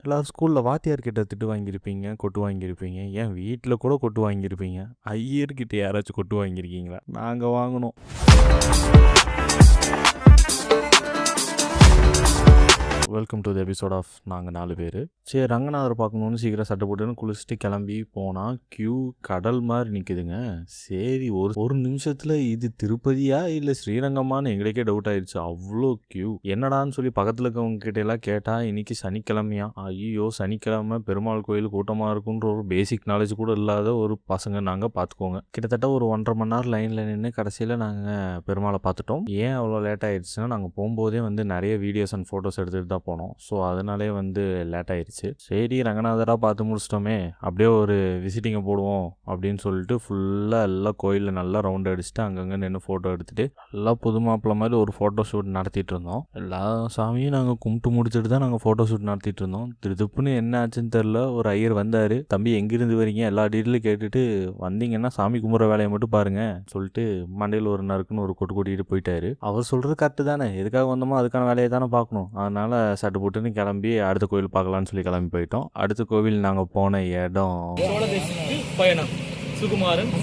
எல்லாரும் ஸ்கூலில் வாத்தியார்கிட்ட திட்டு வாங்கியிருப்பீங்க, கொட்டு வாங்கியிருப்பீங்க, ஏன் வீட்டில் கூட கொட்டு வாங்கியிருப்பீங்க. ஐயர்கிட்ட யாராச்சும் கொட்டு வாங்கியிருக்கீங்களா? நாங்கள் வாங்கினோம். Welcome to the episode of நாங்கள் 4 பேர். சரி, ரங்கநாதர் பார்க்கணுன்னு சீக்கிரம் சட்டை போட்டுன்னு குளிச்சுட்டு கிளம்பி போனால் கியூ கடல் மாதிரி நிற்குதுங்க. சரி, ஒரு நிமிஷத்தில் இது திருப்பதியா இல்லை ஸ்ரீரங்கமான்னு எங்களுக்கே டவுட் ஆயிடுச்சு. அவ்வளோ கியூ. என்னடான்னு சொல்லி பக்கத்தில் இருக்கவங்க கிட்ட எல்லாம் கேட்டால் இன்னைக்கு சனிக்கிழமையா. ஐயோ, சனிக்கிழமை பெருமாள் கோயில் கூட்டமாக இருக்குன்ற ஒரு பேசிக் நாலேஜ் கூட இல்லாத ஒரு பசங்க நாங்கள் பார்த்துக்கோங்க. கிட்டத்தட்ட ஒரு 1.5 மணி நேரம் லைனில் நின்று கடைசியில் நாங்கள் பெருமாளை பார்த்துட்டோம். ஏன் அவ்வளோ லேட் ஆயிடுச்சுன்னா, நாங்கள் போகும்போதே நிறைய வீடியோஸ் அண்ட் ஃபோட்டோஸ் எடுத்துகிட்டு தான் போனோம். ஸோ அதனாலே லேட் ஆயிடுச்சு. சரி, ரங்கநாதராக பார்த்து முடிச்சிட்டோமே, அப்படியே ஒரு விசிட்டிங்கை போடுவோம் அப்படின்னு சொல்லிட்டு ஃபுல்லாக எல்லா கோயிலில் நல்லா ரவுண்ட் அடிச்சுட்டு அங்கங்கே நின்று ஃபோட்டோ எடுத்துகிட்டு நல்லா புது மாப்பிள்ள மாதிரி ஒரு ஃபோட்டோ ஷூட் நடத்திட்டு இருந்தோம். எல்லா சாமியும் நாங்கள் கும்பிட்டு முடிச்சுட்டு தான் நாங்கள் ஃபோட்டோ ஷூட் நடத்திட்டு இருந்தோம். திருப்புன்னு என்ன ஆச்சுன்னு தெரில. ஒரு ஐயர் வந்தார். தம்பி எங்கிருந்து வரீங்க எல்லா டீட்டெயிலும் கேட்டுட்டு, வந்தீங்கன்னா சாமி கும்பிட்ற வேலையை மட்டும் பாருங்க சொல்லிட்டு மண்டையில் ஒரு நறுக்குன்னு ஒரு கொட்டு கொட்டிட்டு போயிட்டாரு. அவர் சொல்கிறது கரெக்டு தானே, எதுக்காக வந்தோமோ அதுக்கான வேலையை தானே பார்க்கணும். அதனால சட்டு போட்டுன்னு கிளம்பி அடுத்த கோவில் பார்க்கலான்னு சொல்லி கிளம்பி போயிட்டோம். அடுத்த கோவில் நாங்கள் போன இடம் பயணம் சுகுமாரன்.